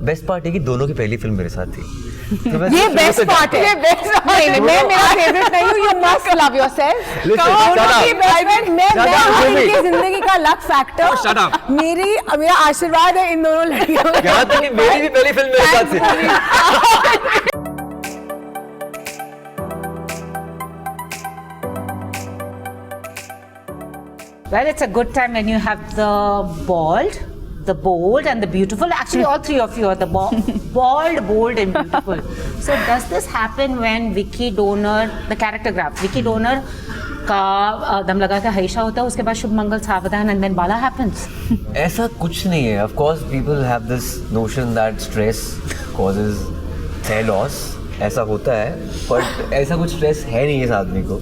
Best part है कि दोनों की पहली फिल्म मेरे साथ थी. ये बेस्ट पार्ट है. ये बेस्ट नहीं, मैं मेरा फेवरेट नहीं हूँ. You must love yourself. मैं जिंदगी का लक फैक्टर मेरा आशीर्वाद है इन दोनों लड़कियों का. यहाँ तक कि मेरी भी पहली फिल्म मेरे साथ थी. Well, it's a good time when you have the bald, the bold and the beautiful. Actually, all three of you are the bald, bold and beautiful. So does this happen when Vicky Donor, the character graph, Vicky Donor का दम लगा के हईशा होता है, उसके बाद शुभ मंगल सावधान and then Bala happens? ऐसा कुछ नहीं है. Of course, people have this notion that stress causes hair loss. ऐसा होता है, but ऐसा कुछ stress है नहीं इस आदमी को.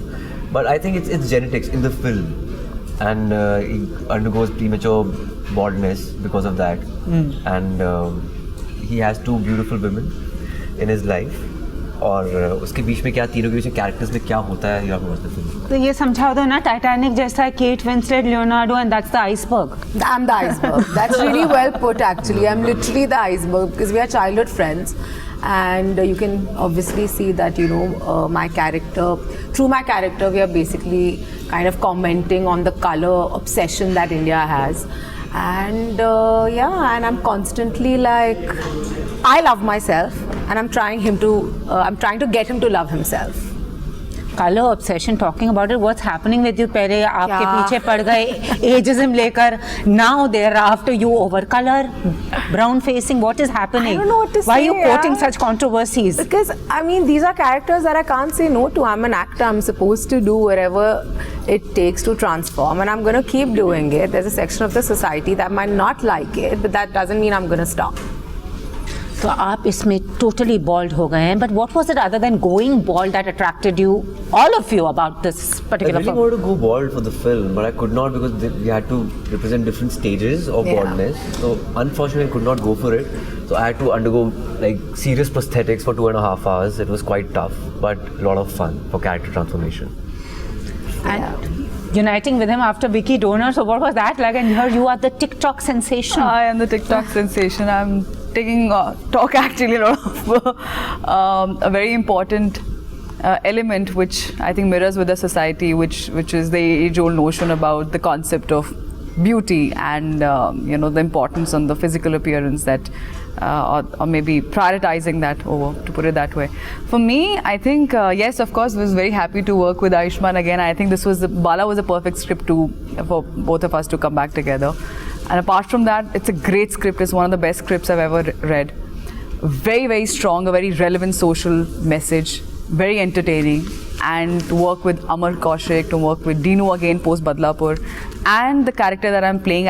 But I think it's genetics in the film. And he undergoes premature baldness because of that. And he has two beautiful women in his life. और उसके बीच में क्या, तीनों के बीच में कैरेक्टर्स में क्या होता है, you have to watch the film. तो ये समझा दो ना, टाइटैनिक जैसा है, Kate Winslet, Leonardo, and that's the iceberg. I'm the iceberg. That's really well put actually. I'm literally the iceberg because we are childhood friends. And you can obviously see that, you know, my character, through my character, we are basically kind of commenting on the color obsession that India has. And and I'm constantly like, I love myself and I'm trying to get him to love himself. Color obsession, talking about it, what's happening with you? पहले आपके पीछे पड़ गए ageism लेकर, now they're after you over color, brown facing. What is happening? I don't know what to say. Why are you quoting such controversies? Because I mean, these are characters that I can't say no to. I'm an actor. I'm supposed to do whatever it takes to transform, and I'm going to keep doing it. There's a section of the society that might not like it, but that doesn't mean I'm going to stop. तो आप इसमें totally bald हो गए हैं, but what was it other than going bald that attracted you, all of you, about this particular film? I really wanted to go bald for the film, but I could not because we had to represent different stages of baldness. So unfortunately, I could not go for it. So I had to undergo like serious prosthetics for 2.5 hours. It was quite tough, but a lot of fun for character transformation. And uniting with him after Vicky Donor, so what was that like? And here you are the TikTok sensation. I am the TikTok sensation. I'm taking talk actually a lot of a very important element which I think mirrors with the society, which is the age-old notion about the concept of beauty and you know, the importance on the physical appearance that or maybe prioritizing that over, to put it that way. For me, I think yes, of course, I was very happy to work with Ayushmann again. I think Bala was a perfect script for both of us to come back together. And apart from that, it's a great script. It's one of the best scripts I've ever read. Very, very strong, a very relevant social message, very entertaining. And to work with Amar Kaushik, to work with Dinu again post Badlapur, and the character that I'm playing,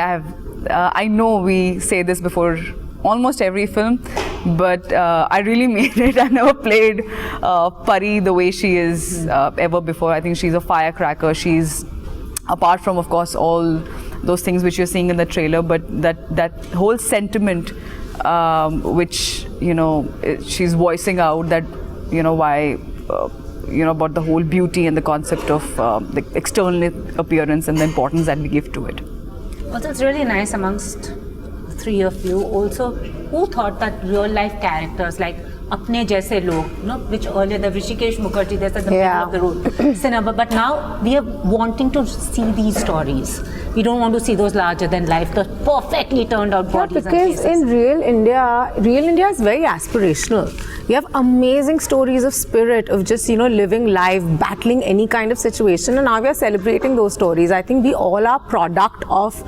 I know we say this before almost every film, but I really mean it. I never played Pari the way she is ever before. I think she's a firecracker. She's, apart from, of course, all those things which you're seeing in the trailer, but that whole sentiment which, you know, she's voicing out, that, you know, why, you know, about the whole beauty and the concept of the external appearance and the importance that we give to it. Also, it's really nice amongst the three of you. Also, who thought that real life characters like अपने जैसे लोग, you know, which earlier the Rishikesh Mukherjee, they said the middle of the road cinema, but now we are wanting to see these stories. We don't want to see those larger than life, the perfectly turned out bodies. Because in real India is very aspirational. We have amazing stories of spirit, of just, you know, living life, battling any kind of situation, and now we are celebrating those stories. I think we all are product of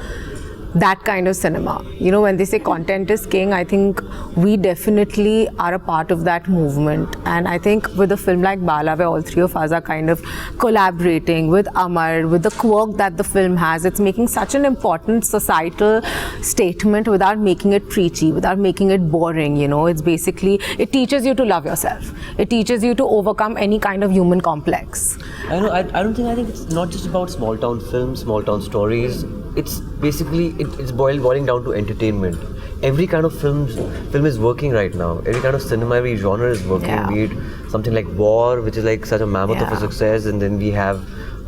that kind of cinema. You know, when they say content is king, I think we definitely are a part of that movement. And I think with a film like Bala, where all three of us are kind of collaborating with Amar, with the quirk that the film has, it's making such an important societal statement without making it preachy, without making it boring. You know, it's basically, it teaches you to love yourself. It teaches you to overcome any kind of human complex. I know. I think it's not just about small town films, small town stories. It's basically, it's boiling down to entertainment. Every kind of film is working right now. Every kind of cinema, every genre is working. Be it something like War, which is like such a mammoth of a success, and then we have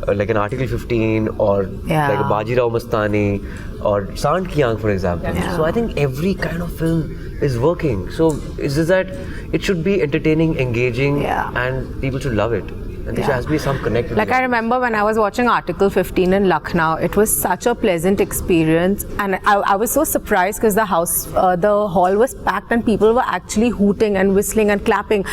like an Article 15 or Yeah. like a Bajirao Mastani or Sant Ki Aankh, for example. Yeah. So I think every kind of film is working. So it's just that it should be entertaining, engaging, Yeah. and people should love it. And there Yeah. has to be some connect. with Like the I audience. remember when I was watching Article 15 in Lucknow, it was such a pleasant experience, and I was so surprised because the hall was packed and people were actually hooting and whistling and clapping,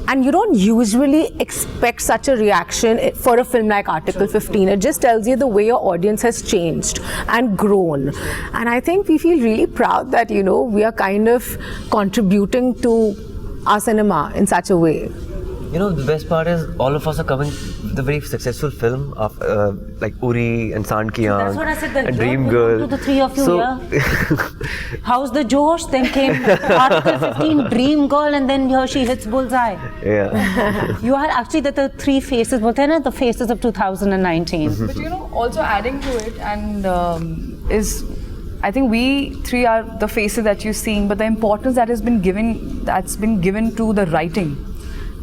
and you don't usually expect such a reaction for a film like Article 15. It just tells you the way your audience has changed and grown, and I think we feel really proud that we are kind of contributing to our cinema in such a way. You know, the best part is all of us are coming with a very successful film of like Uri and Sant Ki Aankh That's what I said. The and joke Dream belonged Girl. to the three of you here. How's the Josh? Then came Article 15, Dream Girl, and then here she hits bullseye. Yeah. You are actually the three faces, both the faces of 2019. But also adding to it, and I think we three are the faces that you're seeing, but the importance that's been given to the writing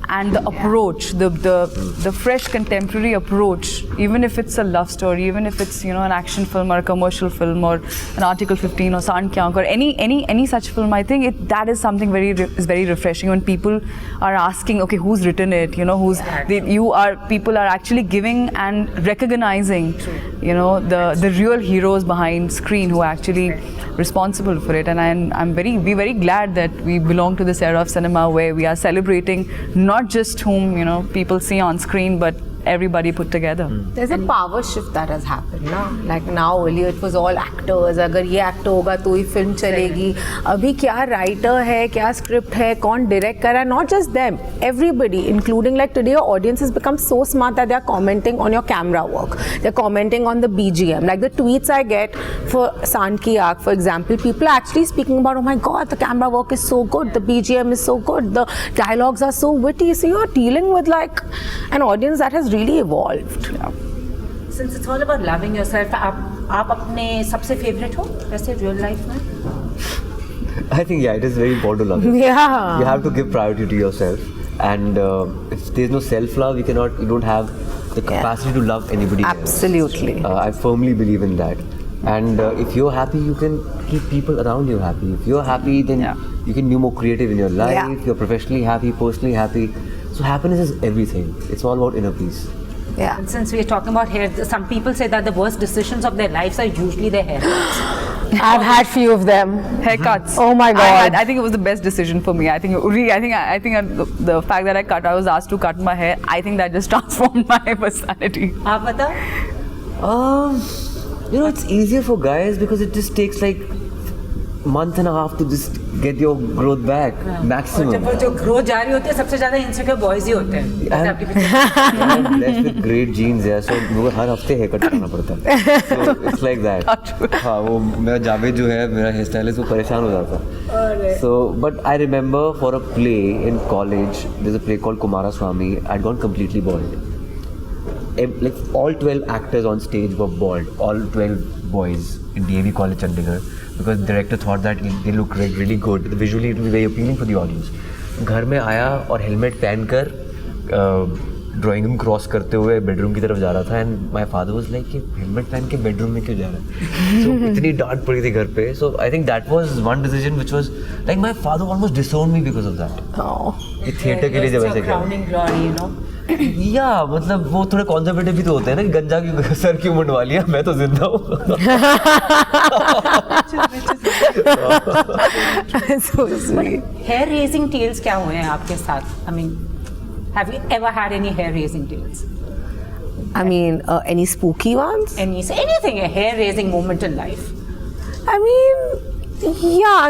and the approach, the fresh contemporary approach, even if it's a love story, even if it's an action film or a commercial film or an Article 15 or Sant Ki Aankh or any such film, I think that is something is very refreshing when people are asking, okay, who's written it? People are actually giving and recognizing, the real heroes behind screen who are actually responsible for it. And we're very glad that we belong to this era of cinema where we are celebrating not just whom people see on screen, but everybody put together. There's a power shift that has happened now. Like now, earlier it was all actors. अगर ये actor होगा तो ही film चलेगी. अभी क्या writer है, क्या script है, कौन direct कर रहा है. Not just them, everybody, including like today, your audience has become so smart that they are commenting on your camera work. They're commenting on the BGM. Like the tweets I get for Sant Ki Aankh, for example, people are actually speaking about, oh my God, the camera work is so good, the BGM is so good, the dialogues are so witty. So you're dealing with like an audience that has really evolved. Since it's all about loving yourself, आप अपने सबसे favorite हो वैसे real life में? I think it is very important to love yourself. Yeah. You have to give priority to yourself, and if there's no self-love, you don't have the capacity to love anybody else. Absolutely. I firmly believe in that. And if you're happy, you can keep people around you happy. If you're happy, then you can be more creative in your life. Yeah. You're professionally happy, personally happy. So happiness is everything. It's all about inner peace. Yeah. And since we're talking about hair, some people say that the worst decisions of their lives are usually their haircuts. I've had few of them. Haircuts. Oh my God. I think it was the best decision for me. I think the fact that I was asked to cut my hair, I think that just transformed my personality. आप बताओ? It's easier for guys because it just takes like month and a half to just get your growth back, maximum. और जो growth जा रही होती है सबसे ज़्यादा insecure boys ही होते हैं. जैसे आपके पीछे. I'm blessed with great genes, so मुझे हर हफ्ते hair cut करना पड़ता है. So it's like that. हाँ, वो मेरा जावेद जो है मेरा hair stylist वो परेशान हो जाता. So but I remember for a play in college, there's a play called Kumaraswamy. I'd gone completely bald. Like all 12 actors on stage were bald, all 12 boys in DAV College, Chandigarh, because the director thought that they look really good. Visually, it will be very appealing for the audience. घर में आया और helmet पहनकर drawing room cross करते हुए bedroom की तरफ जा रहा था, and my father was like कि हेलमेट पहन के बेडरूम में क्यों जा रहा है. सो इतनी डांट पड़ी थी घर पे. So I think that was one decision which was like my father almost disowned me because of that. ये थिएटर के लिए जब ऐसे किया. या मतलब वो थोड़े कॉन्जर्वेटिव भी तो होते हैं ना कि गंजा की सर क्यों मुंडवा लिया, मैं तो जिंदा हूँ. So sweet. Hair raising tales क्या हुए हैं आपके साथ? I mean, have you ever had any hair raising tales? I mean, any spooky ones? Anything, a hair raising moment in life? I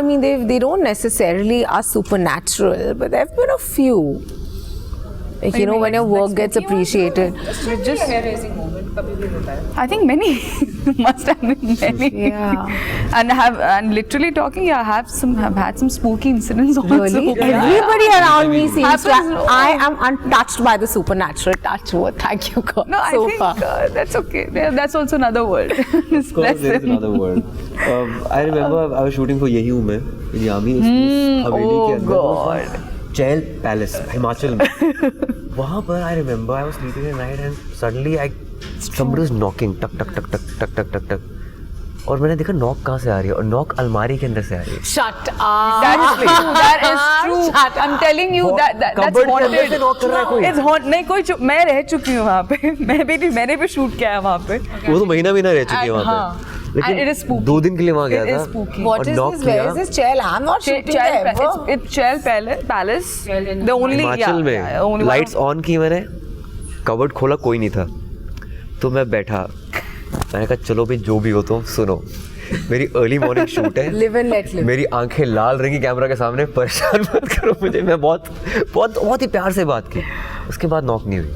mean, they don't necessarily are supernatural, but there have been a few. Like, when your work gets appreciated. Just a hair raising moment, कभी भी होता है. I think many must have been many. Yeah. And literally talking, have had some spooky incidents also. Really? Yeah. Everybody around me seems to. Happens. I am untouched by the supernatural. Touch wood. Thank you, God. No, so I think far. that's okay. That's also another world. Of course, there is another world. I remember I was shooting for Yehi Hu Main in Yami. Oh God. Chel Palace, Himachal में. वहाँ पर I remember I was sleeping at night and suddenly I somebody was knocking, टक टक टक टक टक टक टक टक, और मैंने देखा नॉक कहाँ से आ रही है, और नॉक अलमारी के अंदर से आ रही है. Shut up. That is true. That is true. I'm telling you that's Cupboard के अंदर haunted. से knock कर रहा है कोई. It's haunted. नहीं कोई मैं रह चुकी हूँ वहाँ पे. मैंने भी शूट किया है वहाँ पे. वो तो महीना रह चुकी है वहाँ हाँ. पे. लेकिन And it is spooky. 2 दिन के लिए वहाँ गया It is था. spooky. What और is knock this? Where किया. is this Chel? I'm not shooting there ever. It's Chel Palace. The only Himachal में लाइट्स ऑन की मैंने, कबर्ड खोला, कोई नहीं था, तो मैं बैठा, मैंने कहा चलो भाई जो भी हो तुम सुनो, मेरी अर्ली मॉर्निंग शूट है, Live and let live. मेरी आंखें लाल रहेंगी कैमरा के सामने, परेशान मत करो मुझे. मैं बहुत ही प्यार से बात की. उसके बाद नॉक नहीं हुई,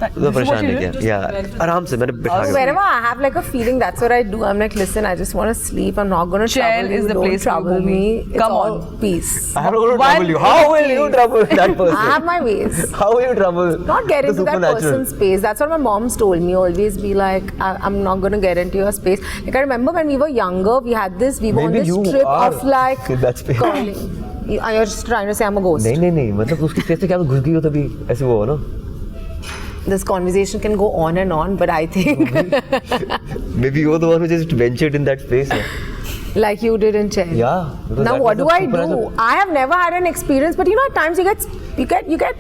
तो परेशान नहीं किया. या आराम से मैंने बैठा के. Wherever I have like a feeling, that's what I do. I'm like, listen, I just want to sleep. I'm not going to Chel trouble you. is the Don't place for trouble Bhumi. me. It's Come all on. peace. I am not going to trouble you. How will you trouble that person? I have my ways. How will you trouble Not get the into that supernatural? person's space. That's what my mom's told me. Always be like, I'm not going to get into your space. Like I remember when we were younger, we had this. We were on Maybe this you trip are of like in that space. calling. You're just trying to say I'm a ghost. नहीं मतलब उसकी space में क्या घुस गई हो तभी ऐसे वो हो ना. This conversation can go on and on, but I think Maybe you're the one who just ventured in that space. like you did in Chel. Yeah. because Now that what was do the I do? supernatural. I have never had an experience, but you know at times you get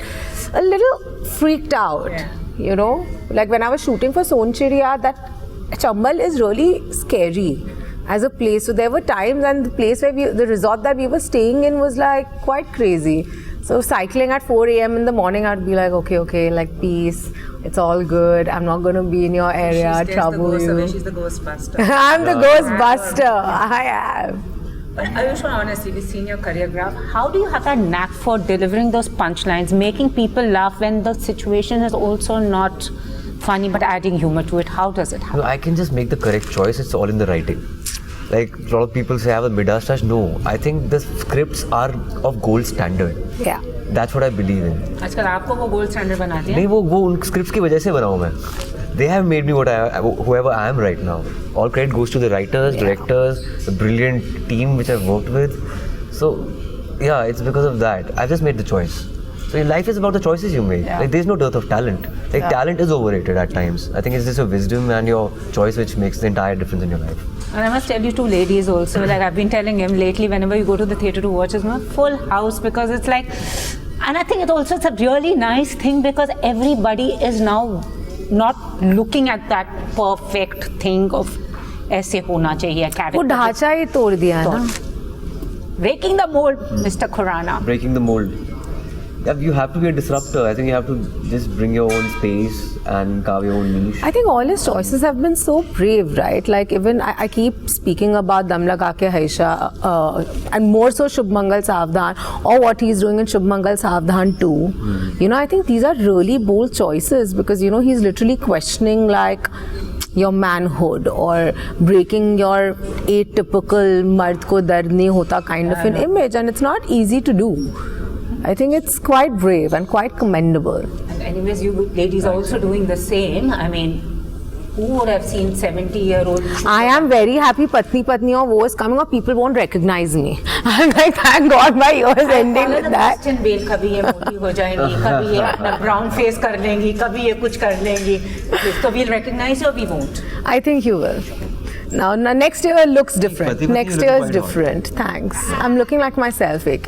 a little freaked out. You know, like when I was shooting for Sonchiriya, that Chambal is really scary as a place. So there were times, and the place where the resort that we were staying in was like quite crazy. So cycling at 4 a.m. in the morning, I'd be like, okay, like peace, it's all good. I'm not going to be in your area, trouble you. She's the Ghostbuster. I'm the Ghostbuster. I am. But Ayushmann, honestly, we've seen your choreograph. How do you have that knack for delivering those punchlines, making people laugh when the situation is also not funny but adding humor to it? How does it happen? No, I can just make the correct choice. It's all in the writing. Like a lot of people say I have a mid-ass. No, I think the scripts are of gold standard. Yeah. That's what I believe in. आजकल आपको वो gold standard बना दिया. नहीं वो उन scripts की वजह से बना हूँ मैं. They have made me whoever I am right now. All credit goes to the writers, directors, the brilliant team which I've worked with. So yeah, it's because of that. I've just made the choice. So your life is about the choices you make. Yeah. Like there's no dearth of talent. Like talent is overrated at times. I think it's just your wisdom and your choice which makes the entire difference in your life. And I must tell you two ladies also, like I've been telling him lately, whenever you go to the theatre to watch, it's not full house because it's like, and I think it's a really nice thing because everybody is now not looking at that perfect thing of ऐसे होना चाहिए character. वो ढांचा ही तोड़ दिया है ना. Breaking the mold, Mr. Khurrana. Breaking the mold. Yeah, you have to be a disruptor. I think you have to just bring your own space and carve your own niche. I think all his choices have been so brave, right? Like even I keep speaking about Dam Laka Ke Haisha and more so Shubh Mangal Savdhan or what he's doing in Shubh Mangal Savdhan too. You know, I think these are really bold choices because, you know, he's literally questioning like your manhood or breaking your atypical mard ko dard nahi hota kind of an image, and it's not easy to do. I think it's quite brave and quite commendable. And anyways, you ladies are also doing the same. I mean, who would have seen 70-year-old? I am very happy Patni Patni or Wo is coming or people won't recognize me. I'm like, thank God my year is ending with that. कभी ये मोटी हो जाएंगी, कभी ये अपना brown face कर लेंगी, कभी ये कुछ कर लेंगी. So we'll recognize you or we won't? I think you will. Now next year looks different. Next year is different. Thanks. I'm looking like myself, AK.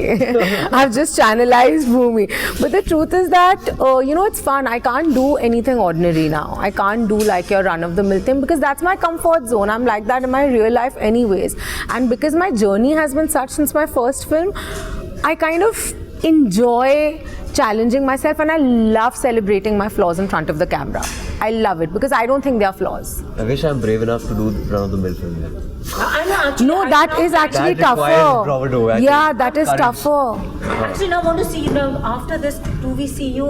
I've just channelized Bhumi. But the truth is that, you know, it's fun. I can't do anything ordinary now. I can't do like your run-of-the-mill thing because that's my comfort zone. I'm like that in my real life anyways. And because my journey has been such since my first film, I kind of enjoy challenging myself and I love celebrating my flaws in front of the camera. I love it because I don't think they are flaws. I wish I'm brave enough to do run-of-the-mill film. No, that is actually That requires tougher. bravado, actually. Yeah, that is Courage. tougher. Actually, now I want to see you now. After this, do we see you?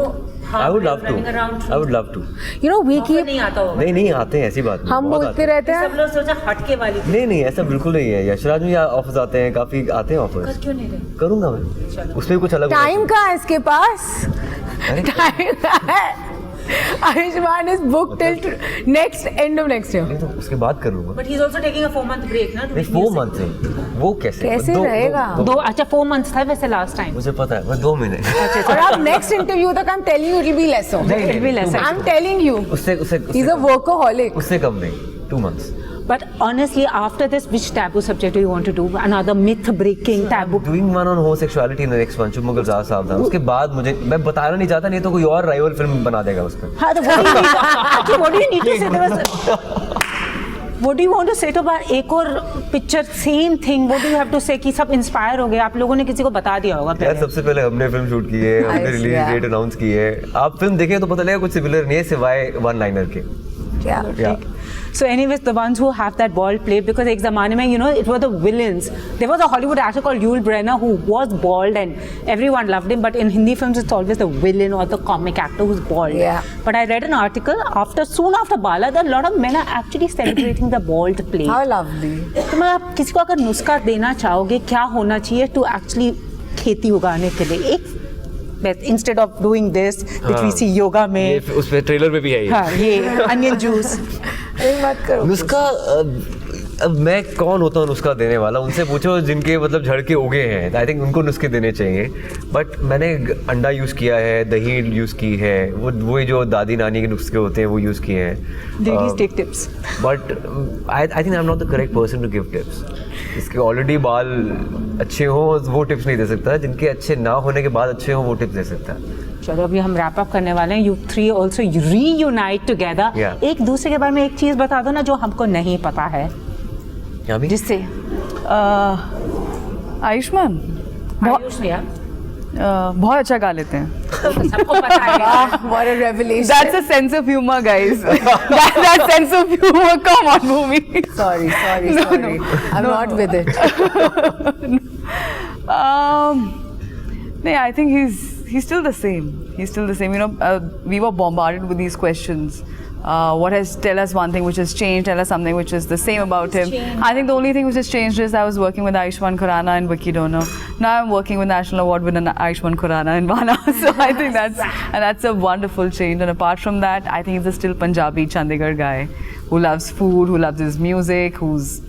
I would love running to. around? I would love to. You know, we Mauka keep. नहीं आता होगा. नहीं आते हैं ऐसी बात नहीं. हम बहुत बोलते आते हैं. रहते सब हैं. लोग सोचा हटके वाली थी. नहीं ऐसा बिल्कुल नहीं है. यशराज में ऑफर्स आते हैं, काफी आते हैं ऑफर्स. कर क्यों नहीं रहे? करूंगा मैं. उसमें कुछ अलग. टाइम कहाँ है इसके पास? अरे टाइम कहाँ है? Ayushmann is booked till end of next year. नहीं तो उसके बाद कर लूंगा. But he's also taking a 4-month break, ना? नहीं 4 months नहीं. वो कैसे रहेगा? दो अच्छा 4 months था वैसे लास्ट टाइम. मुझे पता है, वो 2 महीने. और अब नेक्स्ट इंटरव्यू तक I'm telling you it'll be lesser. It'll be lesser. I'm telling you. उससे He's a workaholic. उससे कम नहीं. 2 months. But honestly, after this, which taboo subject do you want to do? Another myth-breaking taboo? Doing one on homosexuality in the next one. चुप मुगल ज़्यादा सावधान. उसके बाद मुझे मैं बताना नहीं चाहता, नहीं तो कोई और राइवल फिल्म बना देगा उस पर. हाँ, तो what do you need to say? What do you want to say to about एक और picture same thing? What do you have to say कि सब इंस्पायर हो गए? आप लोगों ने किसी को बता दिया होगा यार, सबसे पहले हमने फिल्म शूट की है, हमने रिलीज डेट अनाउंस की है. आप फिल्म देखें तो पता लगेगा कुछ सिमिलर नहीं है सिवाय वन लाइनर के. Yeah. So anyways, the ones who have that bald plate, because एक ज़माने में, you know, it were the villains. There was a Hollywood actor called Yul Brynner who was bald and everyone loved him, but in Hindi films it's always the villain or the comic actor who's bald. Yeah. But I read an article soon after Bala that a lot of men are actually celebrating the bald plate. How lovely. तो मैं आप किसी को अगर नुस्खा देना चाहोगे, क्या होना चाहिए to actually खेती उगाने के लिए? एक instead of doing this, which we see yoga में, उस पे ट्रेलर में भी है ये. हाँ, ये onion juice. मत करो. नुस्खा अब मैं कौन होता हूँ नुस्खा देने वाला? उनसे पूछो जिनके मतलब झड़के उगे हैं. आई थिंक उनको नुस्खे देने चाहिए. बट मैंने अंडा यूज़ किया है, दही यूज़ की है, वो जो दादी नानी के नुस्खे होते हैं वो यूज़ किए हैं. Ladies take tips. But I think I am not the correct person to give tips. इसके ऑलरेडी बाल अच्छे हों वो टिप्स नहीं दे सकता. जिनके अच्छे ना होने के बाद अच्छे हों वो टिप्स दे सकता है. चलो अभी हम रैप अप करने वाले हैं. You three also reunite together. Yeah. एक दूसरे के बारे में एक चीज़ बता दो ना जो हमको नहीं पता है. यामी? जिससे आयुष्मान आयुष यार बहुत अच्छा गा लेते हैं. सबको पता है. What a revelation. That's a sense of humor, guys. that sense of humor. Come on, Bhumi. Sorry. I'm not with it. No, I think he's still the same. You know, we were bombarded with these questions. Tell us one thing which has changed, tell us something which is the same about him. I think the only thing which has changed is I was working with Ayushmannkhuranna and Vicky Donor. Now I'm working with National Award winner Ayushmannkhuranna in Bala. So I think that's a wonderful change. And apart from that, I think he's a still Punjabi Chandigarh guy who loves food, who loves his music, who's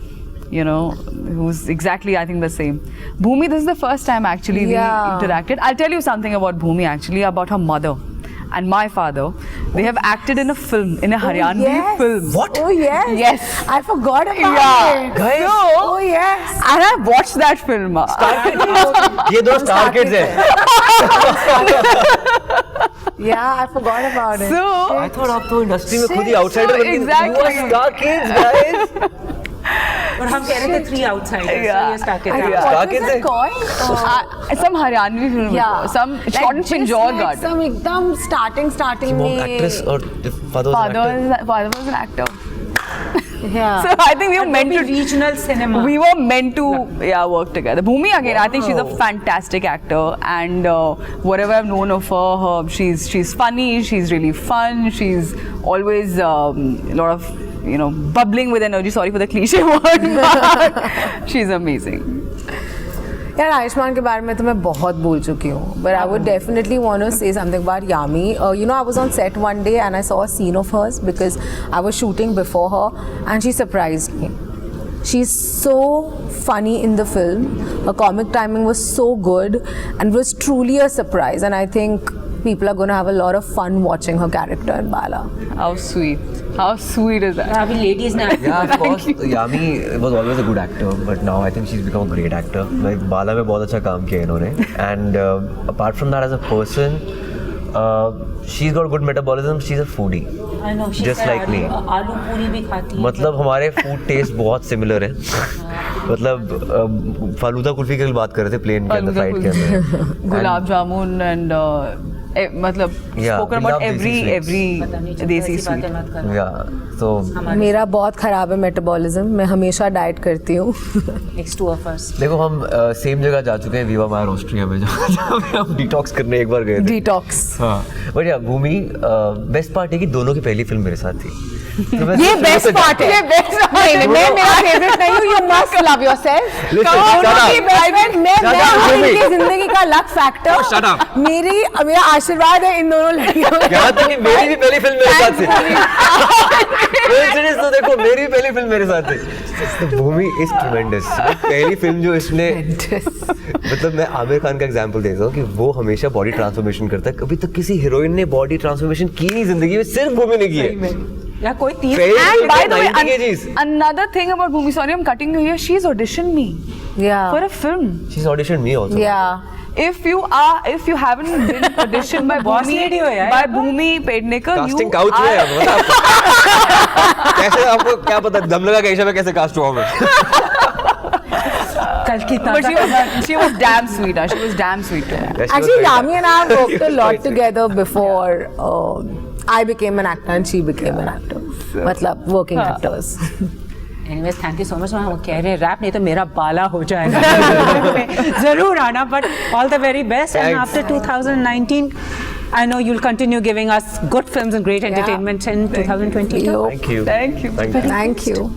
exactly, I think, the same. Bhumi, this is the first time actually we interacted. I'll tell you something about Bhumi actually, about her mother and my father. They have acted in a film, in a Haryanvi film. What? Oh yes. Yes. I forgot about it. Guys. Oh yes. And I watched that film. ये दो star kids हैं. Yeah, I forgot about it. So I thought आप तो industry में खुद ही outsider बन गए. exactly. You are star kids, guys. और हम कह रहे थे 3 outsiders. Yeah. So ये start I करते think, हैं. what Star was kids it है. called? some Haryanvi film. Yeah. Some shot in just Pinjore like Garden. some एकदम starting Mom, में. actress or father was an actor. Father was an actor. Yeah. So I think we were meant Maybe to regional cinema. We were meant to work together. Bhumi again, I think she's a fantastic actor, and whatever I've known of her, she's funny, she's really fun, she's always a lot of bubbling with energy. Sorry for the cliche word, but she's amazing. यार आयुष्मान के बारे में तो मैं बहुत बोल चुकी हूँ, but I would definitely want to say something about Yami. I was on set one day and I saw a scene of hers because I was shooting before her and she surprised me. She's so funny in the film. Her comic timing was so good and was truly a surprise, and I think people are going to have a lot of fun watching her character in Bala. How sweet. How sweet is that? अभी ladies ने Yeah, of course. Yami was always a good actor, but now I think she's become a great actor. Like Bala में बहुत अच्छा काम किया इन्होंने. And apart from that, as a person, she's got good metabolism. She's a foodie. I know, she Just said like me. आलू पूरी भी खाती है. मतलब हमारे फूड टेस्ट बहुत सिमिलर है. मतलब फालूदा कुल्फी की बात कर रहे थे प्लेन के अंदर फ्लाइट के अंदर. Gulab jamun and मतलब spoken about every desi sweet. Yeah, so मेरा बहुत ख़राब है मेटाबॉलिज्म. मैं हमेशा डाइट करती हूँ. Next two of us. देखो हम सेम जगह जा चुके हैं, वीवा मायर ऑस्ट्रिया में, जहाँ पे हम डिटॉक्स करने एक बार गए थे. डिटॉक्स. हाँ, बट या भूमि बेस्ट पार्ट है कि दोनों की पहली फिल्म मेरे साथ थी. ये बेस्ट पार्ट है, नहीं मैं मेरा फेवरेट नहीं हूँ, you must love yourself. मैं इनकी जिंदगी का लक फैक्टर, मेरा आशीर्वाद है इन दोनों लड़कियों का. यहाँ तक कि मेरी भी पहली फिल्म मेरे साथ थी. तो देखो मेरी भी पहली फिल्म मेरे साथ थी. भूमि इज ट्रेमेंडस. पहली फिल्म जो इसने, मतलब मैं आमिर खान का एग्जांपल देता हूँ कि वो हमेशा बॉडी ट्रांसफॉर्मेशन करता है. कभी तक किसी हीरोइन ने बॉडी ट्रांसफॉर्मेशन की नहीं जिंदगी में, सिर्फ भूमि ने की है. या कोई 30. And by the way, another thing about Bhumi, sorry I'm cutting you here, she's auditioned me for a film. She's auditioned me also. Yeah. If you haven't been auditioned by Boss lady हो यार. by Bhumi Pendekar, casting couch में है अब, कैसे आपको क्या पता दम लगा कैसे मैं कैसे कास्ट हुआ मैं. कल की but she was damn sweet. She was damn sweet to me. Actually, Yami and I have worked a lot together before. I became an actor and she became an actor. मतलब working actors. Anyways, thank you so much. वो कह रहे rap नहीं तो मेरा बाला हो जाएगा. जरूर आना, but all the very best. And after 2019, I know you'll continue giving us good films and great entertainment in 2022. Thank you. Thank you. Thank you.